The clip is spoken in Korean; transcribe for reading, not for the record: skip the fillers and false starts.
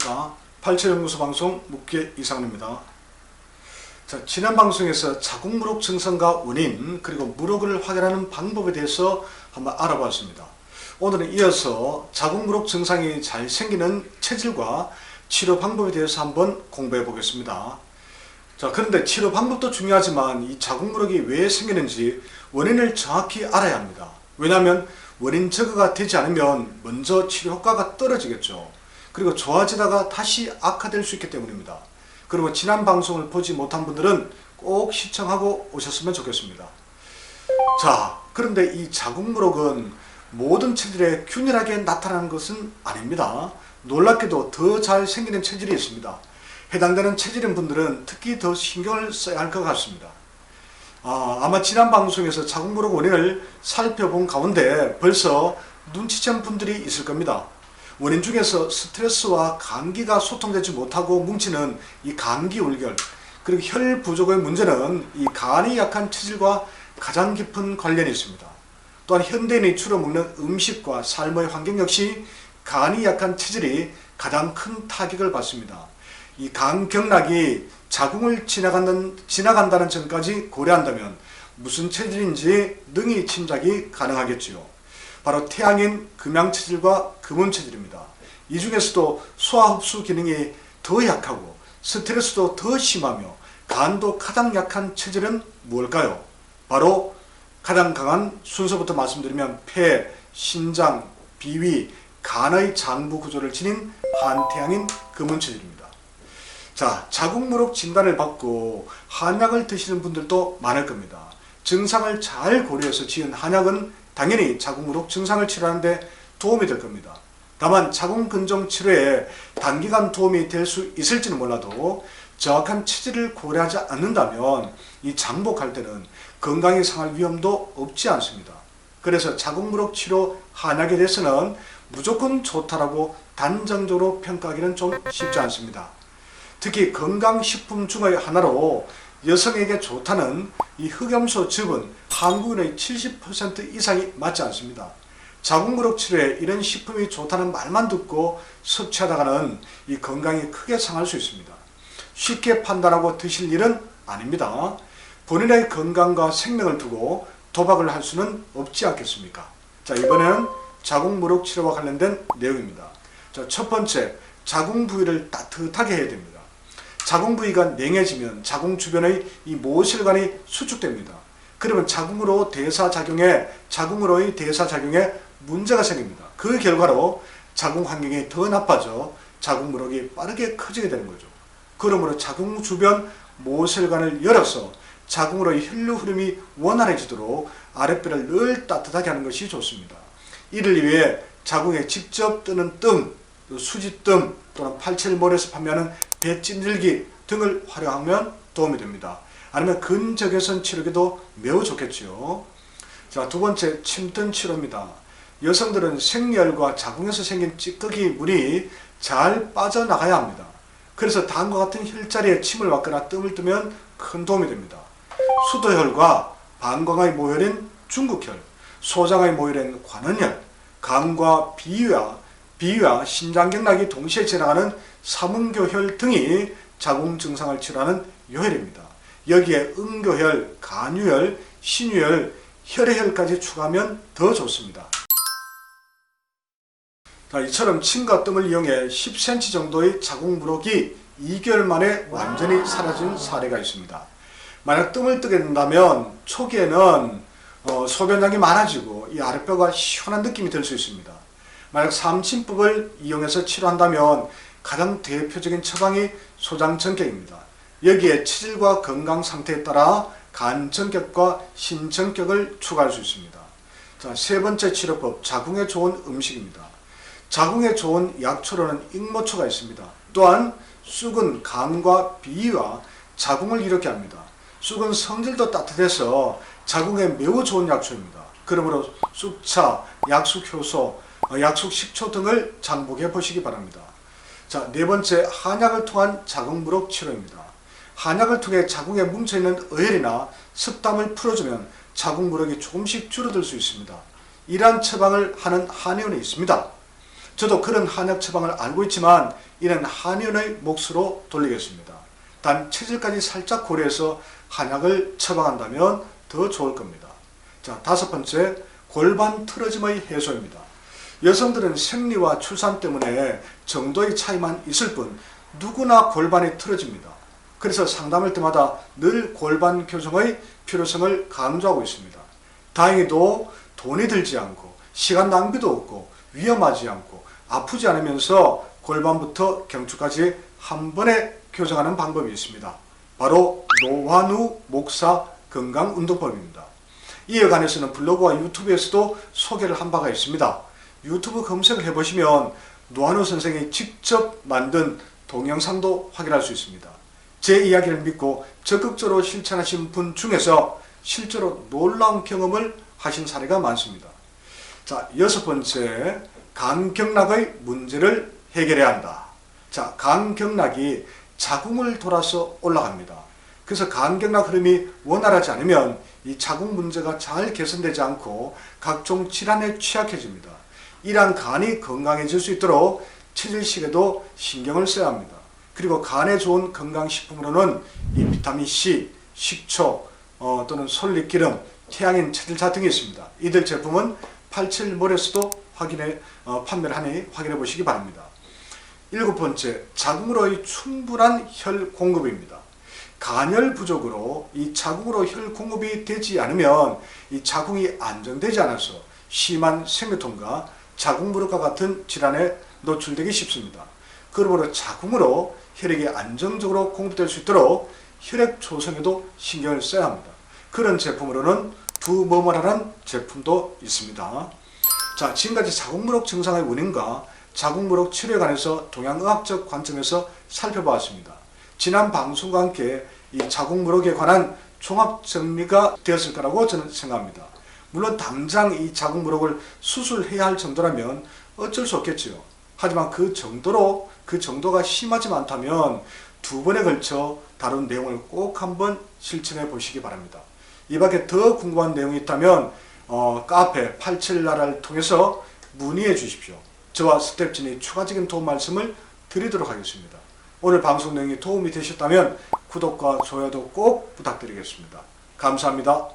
안녕하십니까. 87연구소 방송 묵계 이상훈입니다. 자, 지난 방송에서 자궁무록 증상과 원인 그리고 무록을 확인하는 방법에 대해서 한번 알아봤습니다. 오늘은 이어서 자궁무록 증상이 잘 생기는 체질과 치료 방법에 대해서 한번 공부해 보겠습니다. 자, 그런데 치료 방법도 중요하지만 이 자궁무록이 왜 생기는지 원인을 정확히 알아야 합니다. 왜냐하면 원인 제거가 되지 않으면 먼저 치료 효과가 떨어지겠죠. 그리고 좋아지다가 다시 악화될 수 있기 때문입니다. 그리고 지난 방송을 보지 못한 분들은 꼭 시청하고 오셨으면 좋겠습니다. 자, 그런데 이 자궁무록은 모든 체질에 균일하게 나타나는 것은 아닙니다. 놀랍게도 더 잘 생기는 체질이 있습니다. 해당되는 체질인 분들은 특히 더 신경을 써야 할 것 같습니다. 아마 지난 방송에서 자궁무록 원인을 살펴본 가운데 벌써 눈치챈 분들이 있을 겁니다. 원인 중에서 스트레스와 감기가 소통되지 못하고 뭉치는 이 감기울결, 그리고 혈 부족의 문제는 이 간이 약한 체질과 가장 깊은 관련이 있습니다. 또한 현대인이 주로 먹는 음식과 삶의 환경 역시 간이 약한 체질이 가장 큰 타격을 받습니다. 이 간경락이 자궁을 지나간다는 점까지 고려한다면 무슨 체질인지 능히 짐작이 가능하겠지요. 바로 태양인 금양체질과 금운체질입니다. 이 중에서도 소화흡수 기능이 더 약하고 스트레스도 더 심하며 간도 가장 약한 체질은 무엇일까요? 바로 가장 강한 순서부터 말씀드리면 폐, 신장, 비위, 간의 장부 구조를 지닌 한태양인 금운체질입니다. 자, 자궁무록 진단을 받고 한약을 드시는 분들도 많을 겁니다. 증상을 잘 고려해서 지은 한약은 당연히 자궁무록 증상을 치료하는데 도움이 될 겁니다. 다만 자궁근종 치료에 단기간 도움이 될 수 있을지는 몰라도 정확한 체질을 고려하지 않는다면 이 장복할 때는 건강이 상할 위험도 없지 않습니다. 그래서 자궁무록 치료 한약에 대해서는 무조건 좋다라고 단정적으로 평가하기는 좀 쉽지 않습니다. 특히 건강식품 중의 하나로 여성에게 좋다는 이 흑염소즙은 한국인의 70% 이상이 맞지 않습니다. 자궁무록 치료에 이런 식품이 좋다는 말만 듣고 섭취하다가는 이 건강이 크게 상할 수 있습니다. 쉽게 판단하고 드실 일은 아닙니다. 본인의 건강과 생명을 두고 도박을 할 수는 없지 않겠습니까? 자, 이번에는 자궁무록 치료와 관련된 내용입니다. 자, 첫 번째, 자궁 부위를 따뜻하게 해야 됩니다. 자궁 부위가 냉해지면 자궁 주변의 이 모세혈관이 수축됩니다. 그러면 자궁으로의 대사작용에 문제가 생깁니다. 그 결과로 자궁 환경이 더 나빠져 자궁무록이 빠르게 커지게 되는 거죠. 그러므로 자궁 주변 모세혈관을 열어서 자궁으로의 혈류 흐름이 원활해지도록 아랫배를 늘 따뜻하게 하는 것이 좋습니다. 이를 위해 자궁에 직접 뜨는 뜸, 수지뜸 또는 87몰에서 판매하는 배찜질기 등을 활용하면 도움이 됩니다. 아니면 근적외선 치료기도 매우 좋겠지요. 자, 두 번째, 침뜸 치료입니다. 여성들은 생리혈과 자궁에서 생긴 찌꺼기 물이 잘 빠져나가야 합니다. 그래서 다음과 같은 혈자리에 침을 맞거나 뜸을 뜨면 큰 도움이 됩니다. 수도혈과 방광의 모혈인 중국혈, 소장의 모혈인 관원혈, 간과 비위와 신장경락이 동시에 지나가는 삼음교혈 등이 자궁 증상을 치료하는 요혈입니다. 여기에 응교혈, 간유혈, 신유혈, 혈액혈까지 추가하면 더 좋습니다. 자, 이처럼 침과 뜸을 이용해 10cm 정도의 자궁무록이 2개월 만에 완전히 사라진 사례가 있습니다. 만약 뜸을 뜨게 된다면 초기에는 소변량이 많아지고 이 아랫배가 시원한 느낌이 들 수 있습니다. 만약 삼침법을 이용해서 치료한다면 가장 대표적인 처방이 소장전격입니다. 여기에 체질과 건강 상태에 따라 간전격과 신전격을 추가할 수 있습니다. 자, 세 번째 치료법, 자궁에 좋은 음식입니다. 자궁에 좋은 약초로는 익모초가 있습니다. 또한 쑥은 간과 비위와 자궁을 이롭게 합니다. 쑥은 성질도 따뜻해서 자궁에 매우 좋은 약초입니다. 그러므로 쑥차, 약쑥효소, 약쑥식초 등을 장복해 보시기 바랍니다. 자, 네 번째, 한약을 통한 자궁무록 치료입니다. 한약을 통해 자궁에 뭉쳐있는 어혈이나 습담을 풀어주면 자궁무록이 조금씩 줄어들 수 있습니다. 이러한 처방을 하는 한의원이 있습니다. 저도 그런 한약 처방을 알고 있지만 이는 한의원의 몫으로 돌리겠습니다. 단 체질까지 살짝 고려해서 한약을 처방한다면 더 좋을 겁니다. 자, 다섯 번째, 골반 틀어짐의 해소입니다. 여성들은 생리와 출산 때문에 정도의 차이만 있을 뿐 누구나 골반이 틀어집니다. 그래서 상담할 때마다 늘 골반 교정의 필요성을 강조하고 있습니다. 다행히도 돈이 들지 않고 시간 낭비도 없고 위험하지 않고 아프지 않으면서 골반부터 경추까지 한 번에 교정하는 방법이 있습니다. 바로 노환우 목사 건강운동법입니다. 이에 관해서는 블로그와 유튜브에서도 소개를 한 바가 있습니다. 유튜브 검색을 해보시면 노환우 선생이 직접 만든 동영상도 확인할 수 있습니다. 제 이야기를 믿고 적극적으로 실천하신 분 중에서 실제로 놀라운 경험을 하신 사례가 많습니다. 자, 여섯 번째, 간경락의 문제를 해결해야 한다. 자, 간경락이 자궁을 돌아서 올라갑니다. 그래서 간경락 흐름이 원활하지 않으면 이 자궁 문제가 잘 개선되지 않고 각종 질환에 취약해집니다. 이러한 간이 건강해질 수 있도록 체질식에도 신경을 써야 합니다. 그리고 간에 좋은 건강식품으로는 이 비타민C, 식초 또는 솔잎기름, 태양인 체질차 등이 있습니다. 이들 제품은 87몰에서도 판매를 하니 확인해 보시기 바랍니다. 일곱 번째, 자궁으로의 충분한 혈 공급입니다. 간혈 부족으로 이 자궁으로 혈 공급이 되지 않으면 이 자궁이 안정되지 않아서 심한 생리통과 자궁무력과 같은 질환에 노출되기 쉽습니다. 그러므로 자궁으로 혈액이 안정적으로 공급될 수 있도록 혈액 조성에도 신경을 써야 합니다. 그런 제품으로는 두머머라는 제품도 있습니다. 자, 지금까지 자궁무력 증상의 원인과 자궁무력 치료에 관해서 동양의학적 관점에서 살펴보았습니다. 지난 방송과 함께 이 자궁무력에 관한 종합 정리가 되었을 거라고 저는 생각합니다. 물론 당장 이 자궁무력을 수술해야 할 정도라면 어쩔 수 없겠지요. 하지만 그 정도가 심하지 않다면 두 번에 걸쳐 다룬 내용을 꼭 한번 실천해 보시기 바랍니다. 이 밖에 더 궁금한 내용이 있다면 카페 87나라를 통해서 문의해 주십시오. 저와 스텝진이 추가적인 도움 말씀을 드리도록 하겠습니다. 오늘 방송 내용이 도움이 되셨다면 구독과 좋아요도 꼭 부탁드리겠습니다. 감사합니다.